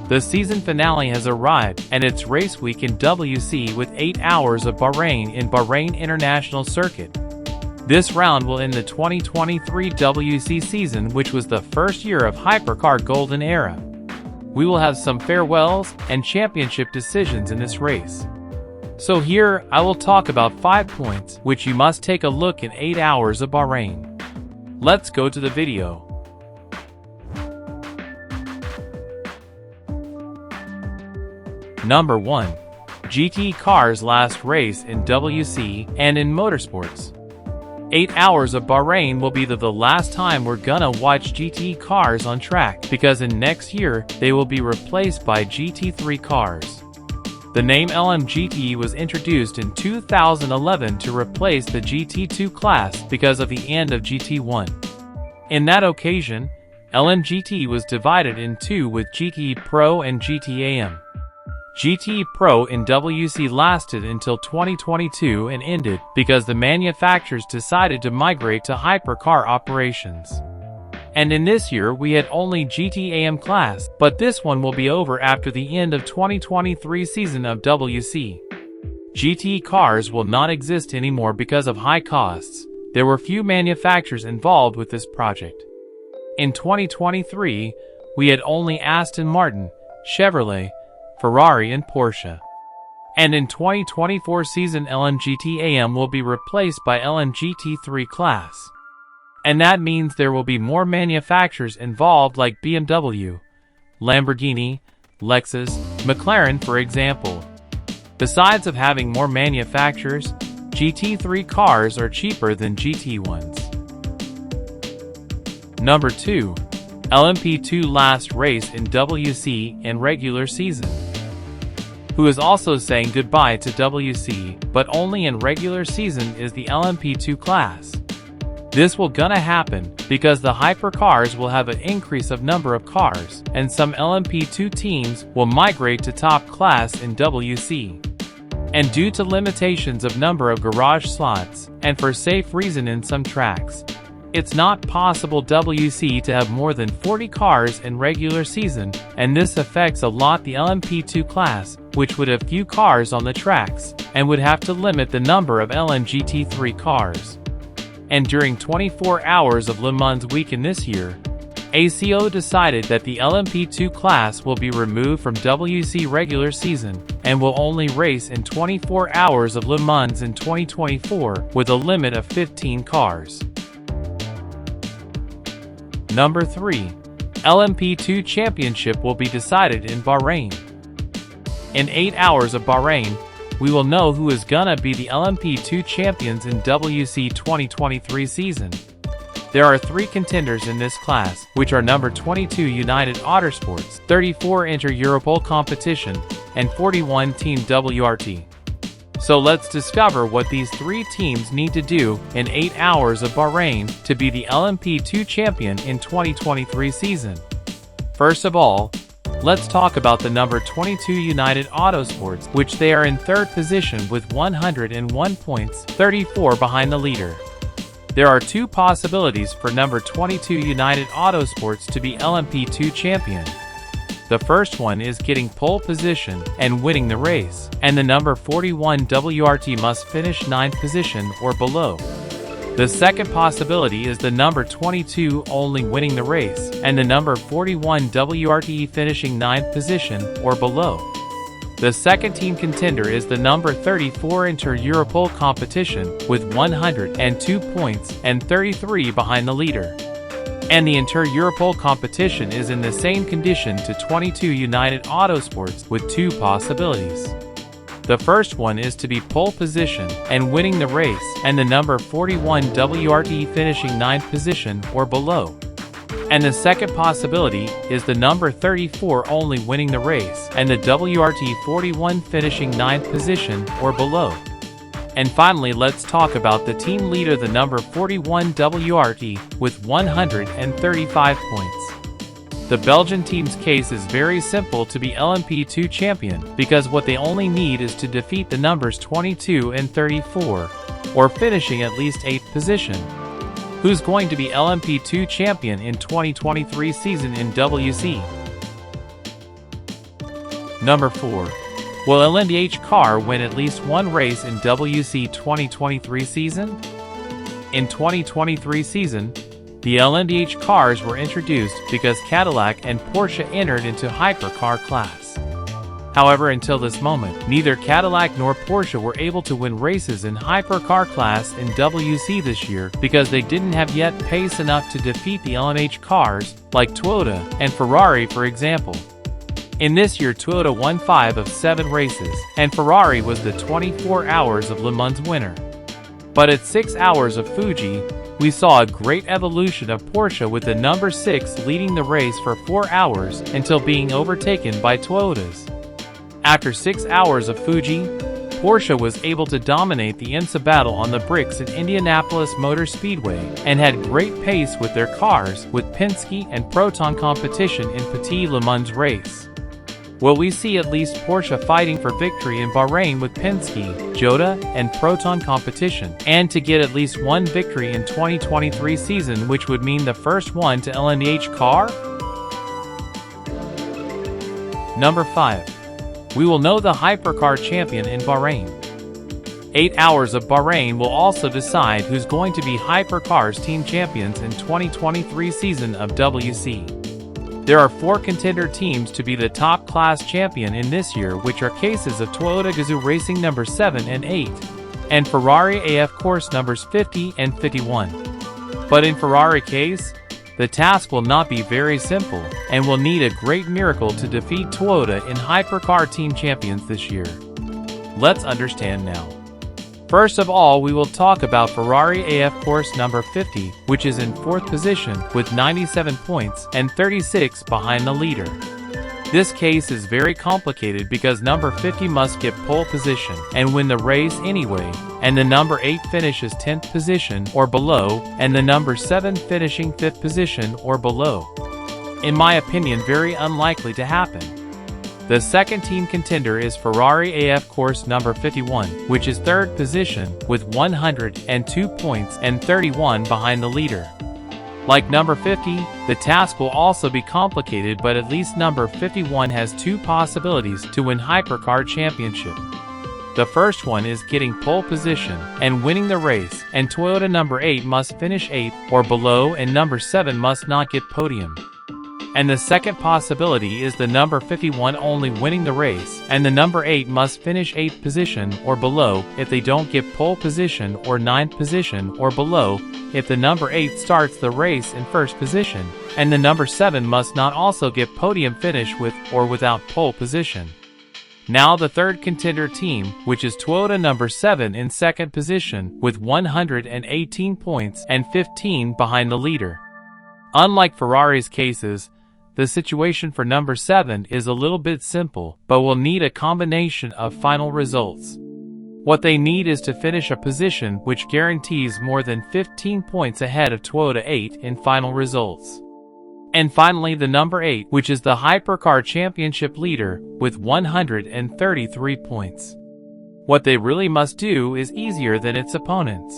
The season finale has arrived, and it's race week in WEC with 8 hours of Bahrain in Bahrain International Circuit. This round will end the 2023 WEC season, which was the first year of Hypercar Golden Era. We will have some farewells and championship decisions in this race. So here, I will talk about 5 points which you must take a look in 8 hours of Bahrain. Let's go to the video. Number 1. GT Cars last race in WEC and in motorsports. 8 hours of Bahrain will be the last time we're gonna watch GT cars on track, because in next year they will be replaced by GT3 cars. The name LMDh was introduced in 2011 to replace the GT2 class because of the end of GT1. In that occasion, LMDh was divided in two with GT Pro and GT AM. GT Pro in WEC lasted until 2022 and ended because the manufacturers decided to migrate to hypercar operations. And in this year we had only GT AM class, but this one will be over after the end of 2023 season of WEC. GT cars will not exist anymore because of high costs. There were few manufacturers involved with this project. In 2023, we had only Aston Martin, Chevrolet, Ferrari and Porsche. And in 2024 season LMDh AM will be replaced by LMDh3 class. And that means there will be more manufacturers involved like BMW, Lamborghini, Lexus, McLaren for example. Besides of having more manufacturers, GT3 cars are cheaper than GT ones. Number 2. LMP2 last race in WEC in regular season. Who is also saying goodbye to WEC, but only in regular season is the LMP2 class. This will gonna happen because the hypercars will have an increase of number of cars, and some LMP2 teams will migrate to top class in WEC. And due to limitations of number of garage slots, and for safe reason in some tracks, it's not possible WEC to have more than 40 cars in regular season, and this affects a lot the LMP2 class, which would have few cars on the tracks, and would have to limit the number of LMDh3 cars. And during 24 hours of Le Mans weekend this year, ACO decided that the LMP2 class will be removed from WEC regular season, and will only race in 24 hours of Le Mans in 2024 with a limit of 15 cars. Number 3. LMP2 Championship will be decided in Bahrain. In 8 hours of Bahrain, we will know who is gonna be the LMP2 champions in WEC 2023 season. There are 3 contenders in this class, which are number 22 United Autosports, 34 Inter-Europol Competition, and 41 Team WRT. So let's discover what these 3 teams need to do in 8 hours of Bahrain to be the LMP2 champion in 2023 season. First of all, let's talk about the number 22 United Autosports, which they are in 3rd position with 101 points, 34 behind the leader. There are 2 possibilities for number 22 United Autosports to be LMP2 champion. The first one is getting pole position and winning the race, and the number 41 WRT must finish 9th position or below. The second possibility is the number 22 only winning the race, and the number 41 WRT finishing 9th position or below. The second team contender is the number 34 Inter-Europol Competition with 102 points and 33 behind the leader. And the Inter-Europol Competition is in the same condition to 22 United Autosports with 2 possibilities. The first one is to be pole position and winning the race, and the number 41 WRT finishing 9th position or below. And the second possibility is the number 34 only winning the race, and the WRT 41 finishing 9th position or below. And finally, let's talk about the team leader, the number 41 WRT with 135 points. The Belgian team's case is very simple to be LMP2 champion, because what they only need is to defeat the numbers 22 and 34, or finishing at least 8th position. Who's going to be LMP2 champion in 2023 season in WEC? Number 4. Will LMDh car win at least one race in WEC 2023 season? In 2023 season, the LMDh cars were introduced because Cadillac and Porsche entered into Hypercar class. However, until this moment, neither Cadillac nor Porsche were able to win races in Hypercar class in WEC this year because they didn't have yet pace enough to defeat the LMDh cars, like Toyota and Ferrari for example. In this year, Toyota won 5 of 7 races, and Ferrari was the 24 Hours of Le Mans winner. But at 6 Hours of Fuji, we saw a great evolution of Porsche with the number 6 leading the race for 4 hours until being overtaken by Toyotas. After 6 Hours of Fuji, Porsche was able to dominate the IMSA battle on the bricks at Indianapolis Motor Speedway and had great pace with their cars with Penske and Proton competition in Petit Le Mans race. Will we see at least Porsche fighting for victory in Bahrain with Penske, Jota, and Proton competition, and to get at least one victory in 2023 season, which would mean the first one to LMDh car? Number 5. We will know the Hypercar champion in Bahrain. 8 Hours of Bahrain will also decide who's going to be Hypercar's team champions in 2023 season of WEC. There are 4 contender teams to be the top class champion in this year, which are cases of Toyota Gazoo Racing number 7 and 8, and Ferrari AF Course numbers 50 and 51. But in Ferrari case, the task will not be very simple, and will need a great miracle to defeat Toyota in Hypercar team champions this year. Let's understand now. First of all, we will talk about Ferrari AF Course number 50, which is in 4th position with 97 points and 36 behind the leader. This case is very complicated because number 50 must get pole position and win the race anyway, and the number 8 finishes 10th position or below, and the number 7 finishing 5th position or below. In my opinion, very unlikely to happen. The second team contender is Ferrari AF Course number 51, which is 3rd position with 102 points and 31 behind the leader. Like number 50, the task will also be complicated, but at least number 51 has 2 possibilities to win Hypercar championship. The first one is getting pole position and winning the race, and Toyota number 8 must finish 8th or below, and number 7 must not get podium. And the second possibility is the number 51 only winning the race, and the number 8 must finish 8th position or below if they don't get pole position, or 9th position or below if the number 8 starts the race in 1st position, and the number 7 must not also get podium finish with or without pole position. Now the third contender team, which is Toyota number 7 in 2nd position with 118 points and 15 behind the leader. Unlike Ferrari's cases, the situation for number 7 is a little bit simple, but will need a combination of final results. What they need is to finish a position which guarantees more than 15 points ahead of Toyota 8 in final results. And finally, the number 8, which is the Hypercar championship leader with 133 points. What they really must do is easier than its opponents.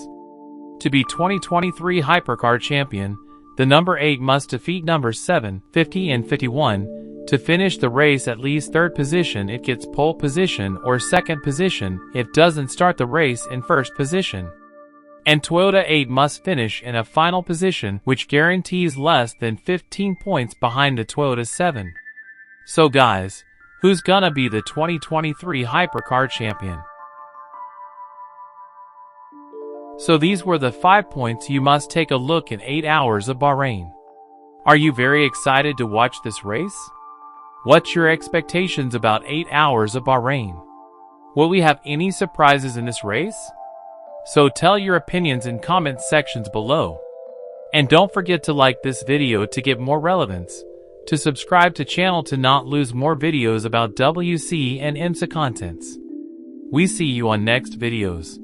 To be 2023 Hypercar champion, the number 8 must defeat number 7, 50 and 51 to finish the race at least 3rd position. It gets pole position or 2nd position if doesn't start the race in 1st position. And Toyota 8 must finish in a final position which guarantees less than 15 points behind the Toyota 7. So guys, who's gonna be the 2023 Hypercar champion? So these were the 5 points you must take a look in 8 Hours of Bahrain. Are you very excited to watch this race? What's your expectations about 8 Hours of Bahrain? Will we have any surprises in this race? So tell your opinions in comment sections below. And don't forget to like this video to get more relevance, to subscribe to channel to not lose more videos about WEC and IMSA contents. We see you on next videos.